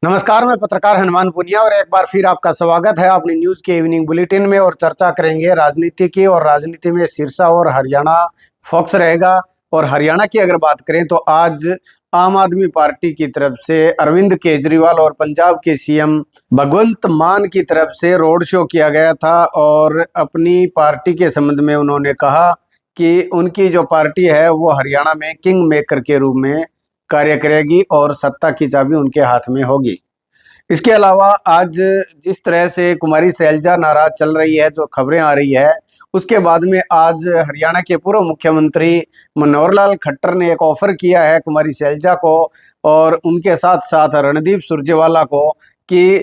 नमस्कार, मैं पत्रकार हनुमान पुनिया और एक बार फिर आपका स्वागत है अपनी न्यूज के इवनिंग बुलेटिन में। और चर्चा करेंगे राजनीति की। और राजनीति में सिरसा और हरियाणा फोकस रहेगा। और हरियाणा की अगर बात करें तो आज आम आदमी पार्टी की तरफ से अरविंद केजरीवाल और पंजाब के सीएम भगवंत मान की तरफ से रोड शो किया गया था। और अपनी पार्टी के संबंध में उन्होंने कहा कि उनकी जो पार्टी है वो हरियाणा में किंग मेकर के रूप में कार्य करेगी और सत्ता की चाबी उनके हाथ में होगी। इसके अलावा आज जिस तरह से कुमारी शैलजा नाराज चल रही है, जो खबरें आ रही है, उसके बाद में आज हरियाणा के पूर्व मुख्यमंत्री मनोहर लाल खट्टर ने एक ऑफर किया है कुमारी शैलजा को और उनके साथ साथ रणदीप सुरजेवाला को कि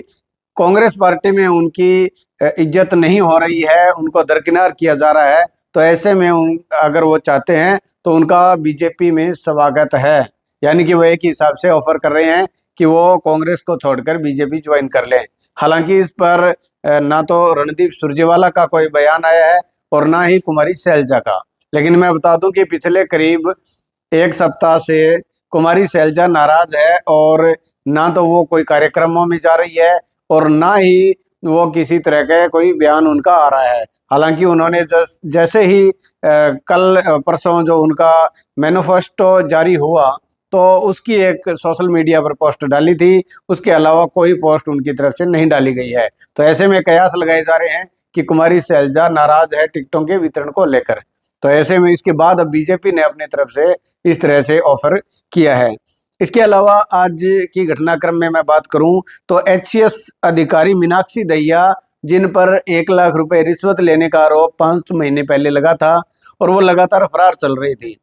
कांग्रेस पार्टी में उनकी इज्जत नहीं हो रही है, उनको दरकिनार किया जा रहा है। तो ऐसे में अगर वो चाहते हैं तो उनका बीजेपी में स्वागत है। यानी कि वो एक हिसाब से ऑफर कर रहे हैं कि वो कांग्रेस को छोड़कर बीजेपी ज्वाइन कर लें। हालांकि इस पर ना तो रणदीप सुरजेवाला का कोई बयान आया है और ना ही कुमारी शैलजा का। लेकिन मैं बता दूं कि पिछले करीब एक सप्ताह से कुमारी शैलजा नाराज है और ना तो वो कोई कार्यक्रमों में जा रही है और ना ही वो किसी तरह का कोई बयान उनका आ रहा है। हालांकि उन्होंने जैसे ही कल परसों जो उनका मैनिफेस्टो जारी हुआ तो उसकी एक सोशल मीडिया पर पोस्ट डाली थी, उसके अलावा कोई पोस्ट उनकी तरफ से नहीं डाली गई है। तो ऐसे में कयास लगाए जा रहे हैं कि कुमारी शैलजा नाराज है टिकटों के वितरण को लेकर। तो ऐसे में इसके बाद अब बीजेपी ने अपनी तरफ से इस तरह से ऑफर किया है। इसके अलावा आज की घटनाक्रम में मैं बात करूं तो एचसीएस अधिकारी मीनाक्षी दहिया, जिन पर 1 लाख रुपए रिश्वत लेने का आरोप 5 महीने पहले लगा था और वो लगातार फरार चल रही थी,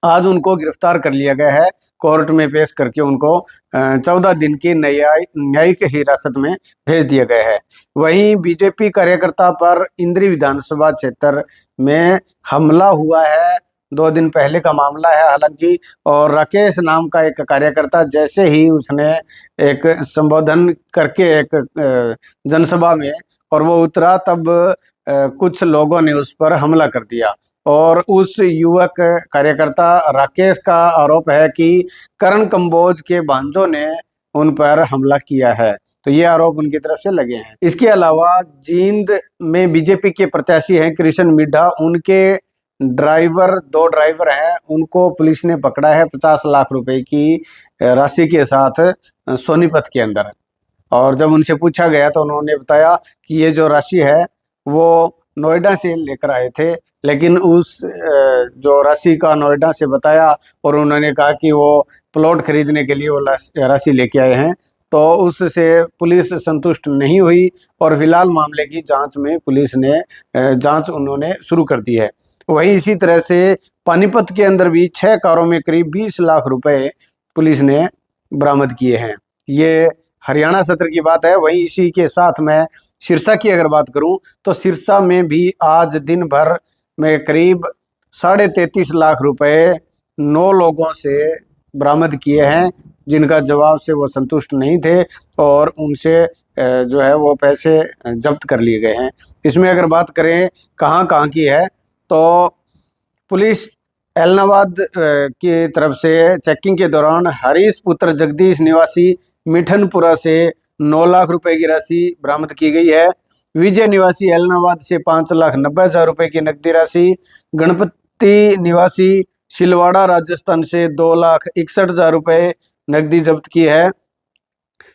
आज उनको गिरफ्तार कर लिया गया है। कोर्ट में पेश करके उनको 14 दिन की न्यायिक हिरासत में भेज दिया गया है। वहीं बीजेपी कार्यकर्ता पर इंद्री विधानसभा क्षेत्र में हमला हुआ है, 2 दिन पहले का मामला है हालांकि। और राकेश नाम का एक कार्यकर्ता जैसे ही उसने एक संबोधन करके एक जनसभा में और वो उतरा, तब कुछ लोगों ने उस पर हमला कर दिया। और उस युवक कार्यकर्ता राकेश का आरोप है कि करण कंबोज के भांजों ने उन पर हमला किया है। तो ये आरोप उनकी तरफ से लगे हैं। इसके अलावा जींद में बीजेपी के प्रत्याशी हैं कृष्ण मिड्ढा, उनके ड्राइवर 2 ड्राइवर हैं, उनको पुलिस ने पकड़ा है 50 लाख रुपए की राशि के साथ सोनीपत के अंदर। और जब उनसे पूछा गया तो उन्होंने बताया कि ये जो राशि है वो नोएडा से लेकर आए थे, लेकिन उस जो राशि का नोएडा से बताया और उन्होंने कहा कि वो प्लॉट खरीदने के लिए वो राशि लेके आए हैं। तो उससे पुलिस संतुष्ट नहीं हुई और फिलहाल मामले की जांच में पुलिस ने जांच उन्होंने शुरू कर दी है। वहीं इसी तरह से पानीपत के अंदर भी 6 कारों में करीब 20 लाख रुपए पुलिस ने बरामद किए हैं। ये हरियाणा सत्र की बात है। वहीं इसी के साथ मैं सिरसा की अगर बात करूं तो सिरसा में भी आज दिन भर में करीब 33.5 लाख रुपए 9 लोगों से बरामद किए हैं, जिनका जवाब से वो संतुष्ट नहीं थे और उनसे जो है वो पैसे जब्त कर लिए गए हैं। इसमें अगर बात करें कहाँ कहाँ की है तो पुलिस एलनाबाद की तरफ से चेकिंग के दौरान हरीश पुत्र जगदीश निवासी मिठनपुरा से 9 लाख रुपए की राशि बरामद की गई है। विजय निवासी एलनाबाद से 5,90,000 रुपए की नकदी राशि, गणपति निवासी सिलवाड़ा राजस्थान से 2,61,000 रुपए नकदी जब्त की है।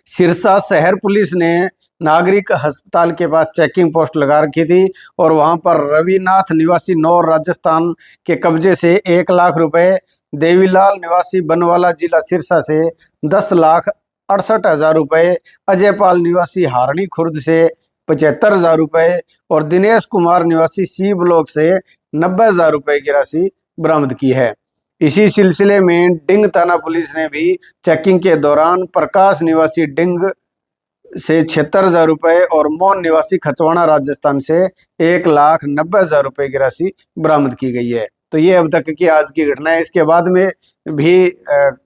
सिरसा शहर पुलिस ने नागरिक अस्पताल के पास चेकिंग पोस्ट लगा रखी थी और वहां पर रविनाथ निवासी नौर राजस्थान के कब्जे से 1 लाख रुपए, देवीलाल निवासी बनवाला जिला सिरसा से 10,68,000 रुपए, अजय पाल निवासी हारणी खुर्द से 75,000 रुपए और दिनेश कुमार निवासी सी ब्लॉक से 90,000 रुपए की राशि बरामद की है। इसी सिलसिले में डिंग थाना पुलिस ने भी चेकिंग के दौरान प्रकाश निवासी डिंग से 76,000 रुपए और मोहन निवासी खचवाड़ा राजस्थान से 1,90,000 रुपए की राशि बरामद की गई है। तो ये अब तक की आज की घटना है। इसके बाद में भी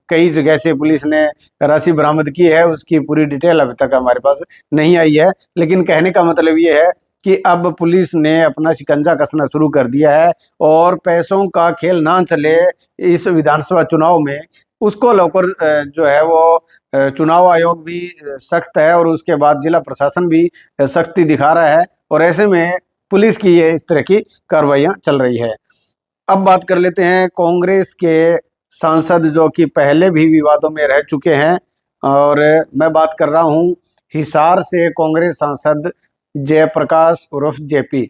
कई जगह से पुलिस ने राशि बरामद की है, उसकी पूरी डिटेल अभी तक हमारे पास नहीं आई है। लेकिन कहने का मतलब ये है कि अब पुलिस ने अपना शिकंजा कसना शुरू कर दिया है और पैसों का खेल ना चले इस विधानसभा चुनाव में, उसको लेकर जो है वो चुनाव आयोग भी सख्त है और उसके बाद जिला प्रशासन भी सख्ती दिखा रहा है, और ऐसे में पुलिस की ये इस तरह की कार्रवाइयां चल रही है। अब बात कर लेते हैं कांग्रेस के सांसद जो कि पहले भी विवादों में रह चुके हैं, और मैं बात कर रहा हूं हिसार से कांग्रेस सांसद जयप्रकाश उर्फ जेपी।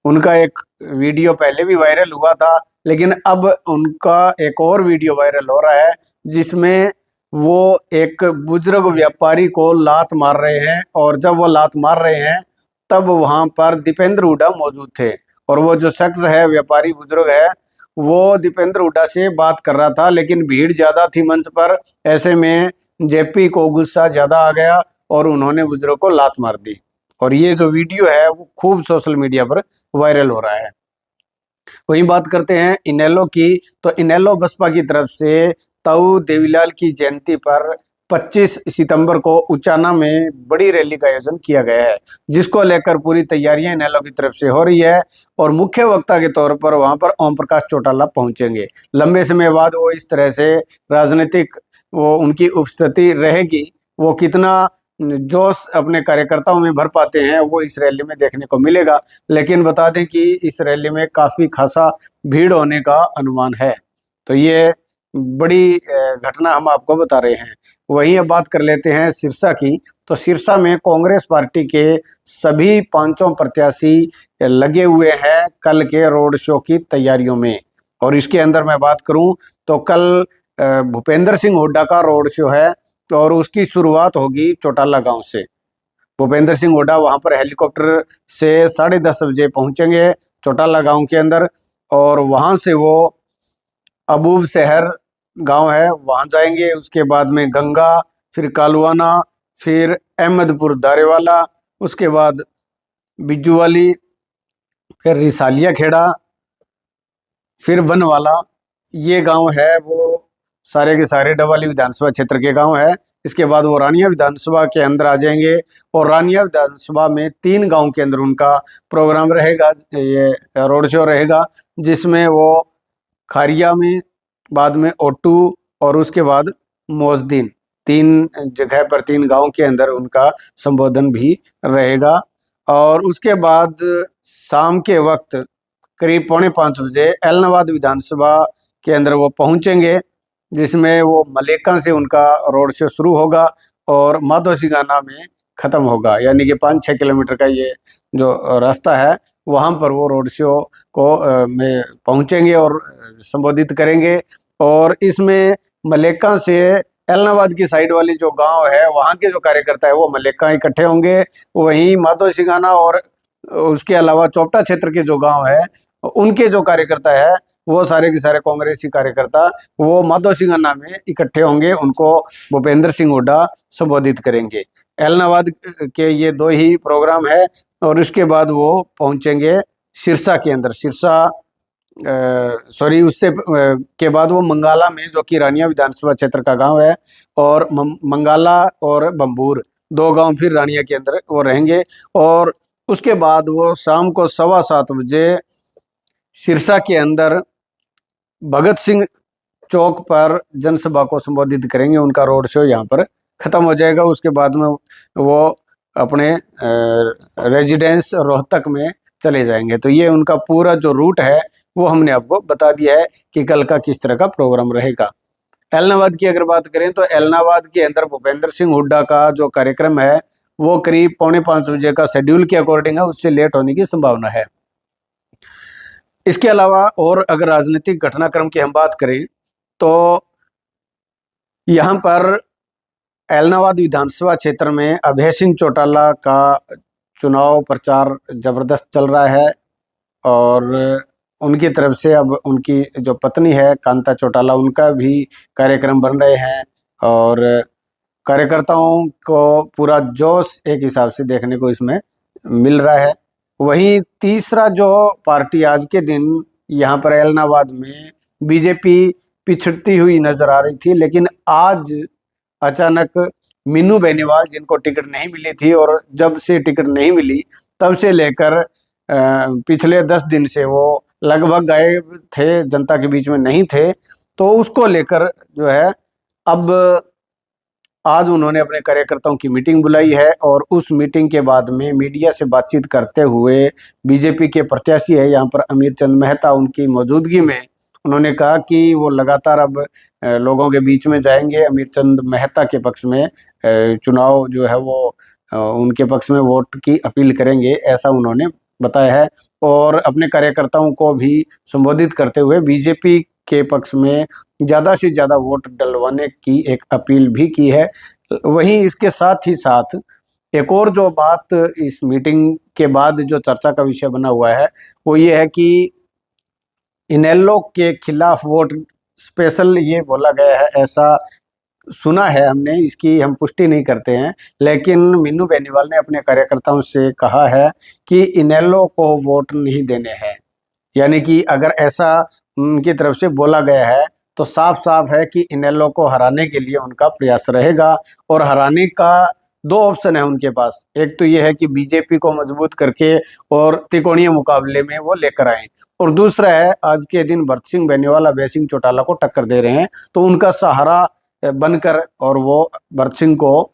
उनका एक वीडियो पहले भी वायरल हुआ था, लेकिन अब उनका एक और वीडियो वायरल हो रहा है जिसमें वो एक बुजुर्ग व्यापारी को लात मार रहे हैं, और जब वो लात मार रहे हैं तब वहां पर दीपेंद्र हुड्डा मौजूद थे, और वो जो शख्स है व्यापारी बुजुर्ग है वो दीपेंद्र हुड्डा से बात कर रहा था, लेकिन भीड़ ज्यादा थी मंच पर। ऐसे में जेपी को गुस्सा ज्यादा आ गया और उन्होंने बुजुर्ग को लात मार दी, और ये जो वीडियो है वो खूब सोशल मीडिया पर वायरल हो रहा है। वहीं बात करते हैं इनेलो की, तो इनेलो बसपा की तरफ से ताऊ देवीलाल की जयंती पर 25 सितंबर को उचाना में बड़ी रैली का आयोजन किया गया है, जिसको लेकर पूरी तैयारियां इनेलो की तरफ से हो रही है, और मुख्य वक्ता के तौर पर वहां पर ओम प्रकाश चौटाला पहुंचेंगे। लंबे समय बाद वो इस तरह से राजनीतिक वो उनकी उपस्थिति रहेगी, वो कितना जोश अपने कार्यकर्ताओं में भर पाते हैं वो इस रैली में देखने को मिलेगा। लेकिन बता दें कि इस रैली में काफी खासा भीड़ होने का अनुमान है, तो ये बड़ी घटना हम आपको बता रहे हैं। वहीं अब बात कर लेते हैं सिरसा की, तो सिरसा में कांग्रेस पार्टी के सभी पांचों प्रत्याशी लगे हुए हैं कल के रोड शो की तैयारियों में, और इसके अंदर मैं बात करूं तो कल भूपेंद्र सिंह हुड्डा का रोड शो है, और उसकी शुरुआत होगी चौटाला गांव से। भूपेंद्र सिंह हुड्डा वहां पर हेलीकॉप्टर से 10:30 बजे पहुंचेंगे चौटाला गांव के अंदर, और वहां से वो अबूब शहर गांव है वहां जाएंगे, उसके बाद में गंगा, फिर कालुआना, फिर अहमदपुर दारेवाला, उसके बाद बिज्जूवाली, फिर रिसालिया खेड़ा, फिर बनवाला। ये गांव है वो सारे के सारे डबवाली विधानसभा क्षेत्र के गांव है। इसके बाद वो रानिया विधानसभा के अंदर आ जाएंगे, और रानिया विधानसभा में 3 गांव के अंदर उनका प्रोग्राम रहेगा, ये रोड शो रहेगा, जिसमें वो खारिया में, बाद में ओटू, और उसके बाद मोजदीन, 3 जगह पर 3 गांव के अंदर उनका संबोधन भी रहेगा। और उसके बाद शाम के वक्त करीब 4:45 बजे एलनाबाद विधानसभा के अंदर वो पहुंचेंगे, जिसमें वो मलेका से उनका रोड शो शुरू होगा और माधोसिंगाना में खत्म होगा, यानी कि 5-6 किलोमीटर का ये जो रास्ता है वहां पर वो रोड शो को में पहुंचेंगे और संबोधित करेंगे। और इसमें मलेका से एलनाबाद की साइड वाली जो गांव है वहां के जो कार्यकर्ता है वो मलेका इकट्ठे होंगे, वहीं माधोसिंगाना और उसके अलावा चोपटा क्षेत्र के जो गांव है उनके जो कार्यकर्ता है वो सारे के सारे कांग्रेसी कार्यकर्ता वो माधोसिंगाना में इकट्ठे होंगे, उनको भूपेंद्र सिंह हुड्डा संबोधित करेंगे। एलनाबाद के ये 2 ही प्रोग्राम है, और उसके बाद वो पहुंचेंगे सिरसा के अंदर। सिरसा उससे के बाद वो मंगाला में, जो कि रानिया विधानसभा क्षेत्र का गांव है, और मंगाला और बम्बूर 2 गांव फिर रानिया के अंदर वो रहेंगे। और उसके बाद वो शाम को 7:15 बजे सिरसा के अंदर भगत सिंह चौक पर जनसभा को संबोधित करेंगे, उनका रोड शो यहाँ पर खत्म हो जाएगा। उसके बाद में वो अपने रेजिडेंस रोहतक में चले जाएंगे। तो ये उनका पूरा जो रूट है वो हमने आपको बता दिया है कि कल का किस तरह का प्रोग्राम रहेगा। एलनाबाद की अगर बात करें तो एलनाबाद के अंदर भूपेंद्र सिंह हुड्डा का जो कार्यक्रम है वो करीब 4:45 बजे का शेड्यूल के अकॉर्डिंग है, उससे लेट होने की संभावना है। इसके अलावा और अगर राजनीतिक घटनाक्रम की हम बात करें तो यहाँ पर एलनाबाद विधानसभा क्षेत्र में अभय सिंह चौटाला का चुनाव प्रचार जबरदस्त चल रहा है, और उनकी तरफ से अब उनकी जो पत्नी है कांता चौटाला उनका भी कार्यक्रम बन रहे हैं, और कार्यकर्ताओं को पूरा जोश एक हिसाब से देखने को इसमें मिल रहा है। वहीं तीसरा जो पार्टी आज के दिन यहाँ पर एलनाबाद में बीजेपी पिछड़ती हुई नजर आ रही थी, लेकिन आज अचानक मीनू बेनीवाल, जिनको टिकट नहीं मिली थी, और जब से टिकट नहीं मिली तब से लेकर पिछले 10 दिन से वो लगभग गायब थे, जनता के बीच में नहीं थे, तो उसको लेकर जो है अब आज उन्होंने अपने कार्यकर्ताओं की मीटिंग बुलाई है और उस मीटिंग के बाद में मीडिया से बातचीत करते हुए बीजेपी के प्रत्याशी है यहाँ पर अमीर चंद मेहता, उनकी मौजूदगी में उन्होंने कहा कि वो लगातार अब लोगों के बीच में जाएंगे, अमीर चंद मेहता के पक्ष में चुनाव जो है वो उनके पक्ष में वोट की अपील करेंगे, ऐसा उन्होंने बताया है। और अपने कार्यकर्ताओं को भी संबोधित करते हुए बीजेपी के पक्ष में ज़्यादा से ज़्यादा वोट डलवाने की एक अपील भी की है। वहीं इसके साथ ही साथ एक और जो बात इस मीटिंग के बाद जो चर्चा का विषय बना हुआ है वो ये है कि इनेलो के खिलाफ वोट स्पेशल ये बोला गया है, ऐसा सुना है हमने, इसकी हम पुष्टि नहीं करते हैं, लेकिन मीनू बेनीवाल ने अपने कार्यकर्ताओं से कहा है कि इनेलो को वोट नहीं देने हैं। यानी कि अगर ऐसा उनकी तरफ से बोला गया है तो साफ साफ है कि इनेलो को हराने के लिए उनका प्रयास रहेगा। और हराने का दो ऑप्शन है उनके पास, एक तो ये है कि बीजेपी को मजबूत करके और त्रिकोणीय मुकाबले में वो लेकर आए, और दूसरा है आज के दिन भरत सिंह बेनीवाल अभय सिंह चौटाला को टक्कर दे रहे हैं तो उनका सहारा बनकर और वो भरत सिंह को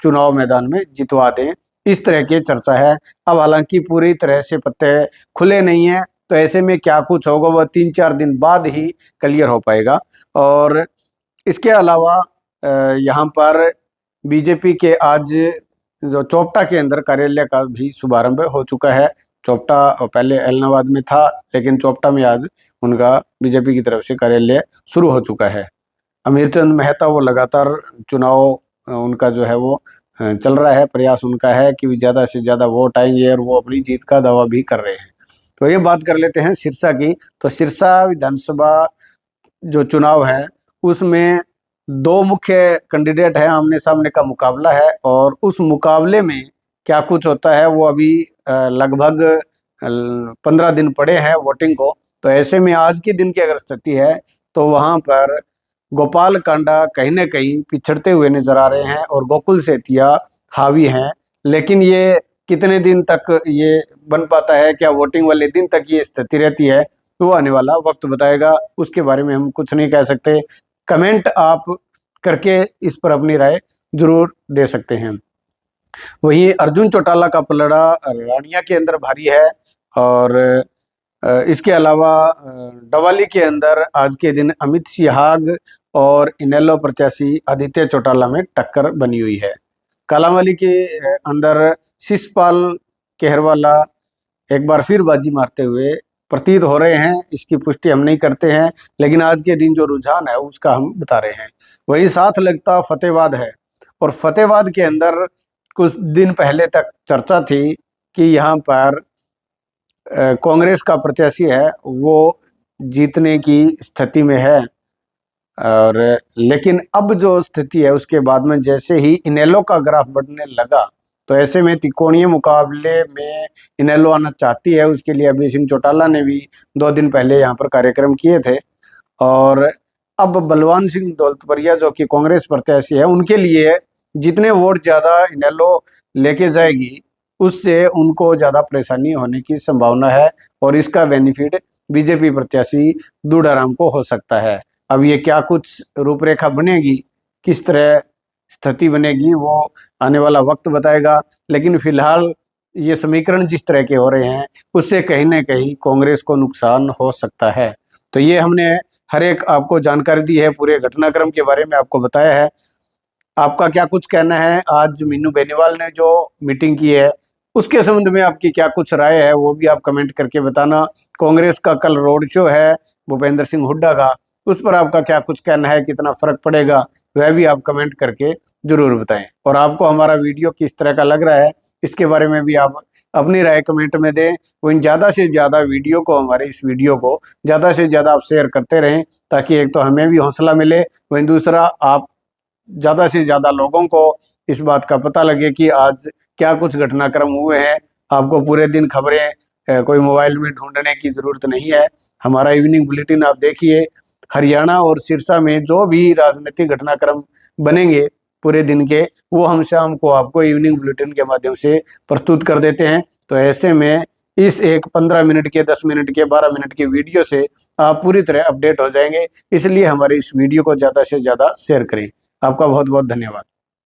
चुनाव मैदान में जितवा दें, इस तरह की चर्चा है। अब हालांकि पूरी तरह से पत्ते खुले नहीं हैं, तो ऐसे में क्या कुछ होगा वह 3-4 दिन बाद ही क्लियर हो पाएगा। और इसके अलावा यहाँ पर बीजेपी के आज जो चोपटा के अंदर कार्यालय का भी शुभारंभ हो चुका है। चोपटा पहले एलनाबाद में था, लेकिन चोपटा में आज उनका बीजेपी की तरफ से कार्यालय शुरू हो चुका है। अमीर चंद मेहता वो लगातार चुनाव उनका जो है वो चल रहा है, प्रयास उनका है कि ज़्यादा से ज़्यादा वोट आएंगे और वो अपनी जीत का दावा भी कर रहे हैं। तो ये बात कर लेते हैं सिरसा की। तो सिरसा विधानसभा जो चुनाव है उसमें दो मुख्य कैंडिडेट है, आमने सामने का मुकाबला है, और उस मुकाबले में क्या कुछ होता है वो अभी लगभग 15 दिन पड़े हैं वोटिंग को। तो ऐसे में आज के दिन की अगर स्थिति है तो वहाँ पर गोपाल कांडा कहीं ना कहीं पिछड़ते हुए नजर आ रहे हैं और गोकुल सेतिया हावी हैं। लेकिन ये कितने दिन तक ये बन पाता है, क्या वोटिंग वाले दिन तक ये स्थिति रहती है, तो आने वाला वक्त बताएगा, उसके बारे में हम कुछ नहीं कह सकते। कमेंट आप करके इस पर अपनी राय जरूर दे सकते हैं। वहीं अर्जुन चौटाला का पलड़ा रानिया के अंदर भारी है, और इसके अलावा डवाली के अंदर आज के दिन अमित सिहाग और इनेलो प्रत्याशी आदित्य चौटाला में टक्कर बनी हुई है। कालांवाली के अंदर शिषपाल केहरवाला एक बार फिर बाजी मारते हुए प्रतीत हो रहे हैं, इसकी पुष्टि हम नहीं करते हैं, लेकिन आज के दिन जो रुझान है उसका हम बता रहे हैं। वही साथ लगता फतेहाबाद है, और फतेहाबाद के अंदर कुछ दिन पहले तक चर्चा थी कि यहाँ पर कांग्रेस का प्रत्याशी है वो जीतने की स्थिति में है, और लेकिन अब जो स्थिति है उसके बाद में जैसे ही इनेलो का ग्राफ बढ़ने लगा तो ऐसे में त्रिकोणीय मुकाबले में इनेलो आना चाहती है। उसके लिए अभय सिंह चौटाला ने भी 2 दिन पहले यहाँ पर कार्यक्रम किए थे, और अब बलवान सिंह दौलतपरिया जो कि कांग्रेस प्रत्याशी है उनके लिए जितने वोट ज़्यादा इनेलो लेके जाएगी उससे उनको ज़्यादा परेशानी होने की संभावना है, और इसका बेनिफिट बीजेपी प्रत्याशी दूडाराम को हो सकता है। अब ये क्या कुछ रूपरेखा बनेगी, किस तरह स्थिति बनेगी, वो आने वाला वक्त बताएगा। लेकिन फिलहाल ये समीकरण जिस तरह के हो रहे हैं उससे कहीं ना कहीं कांग्रेस को नुकसान हो सकता है। तो ये हमने हर एक आपको जानकारी दी है, पूरे घटनाक्रम के बारे में आपको बताया है। आपका क्या कुछ कहना है, आज मीनू बेनीवाल ने जो मीटिंग की है उसके संबंध में आपकी क्या कुछ राय है वो भी आप कमेंट करके बताना। कांग्रेस का कल रोड शो है भूपेंद्र सिंह हुड्डा का, उस पर आपका क्या कुछ कहना है, कितना फर्क पड़ेगा, वह भी आप कमेंट करके जरूर बताएं। और आपको हमारा वीडियो किस तरह का लग रहा है इसके बारे में भी आप अपनी राय कमेंट में दें। वहीं ज़्यादा से ज़्यादा वीडियो को, हमारे इस वीडियो को ज़्यादा से ज़्यादा आप शेयर करते रहें, ताकि एक तो हमें भी हौसला मिले, वहीं दूसरा आप ज़्यादा से ज़्यादा लोगों को इस बात का पता लगे कि आज क्या कुछ घटनाक्रम हुए हैं। आपको पूरे दिन खबरें कोई मोबाइल में ढूंढने की ज़रूरत नहीं है, हमारा इवनिंग बुलेटिन आप देखिए। हरियाणा और सिरसा में जो भी राजनीतिक घटनाक्रम बनेंगे पूरे दिन के, वो हम शाम को आपको इवनिंग बुलेटिन के माध्यम से प्रस्तुत कर देते हैं। तो ऐसे में इस एक 15 मिनट के, 10 मिनट के, 12 मिनट के वीडियो से आप पूरी तरह अपडेट हो जाएंगे। इसलिए हमारे इस वीडियो को ज़्यादा से ज़्यादा शेयर करें। आपका बहुत बहुत धन्यवाद।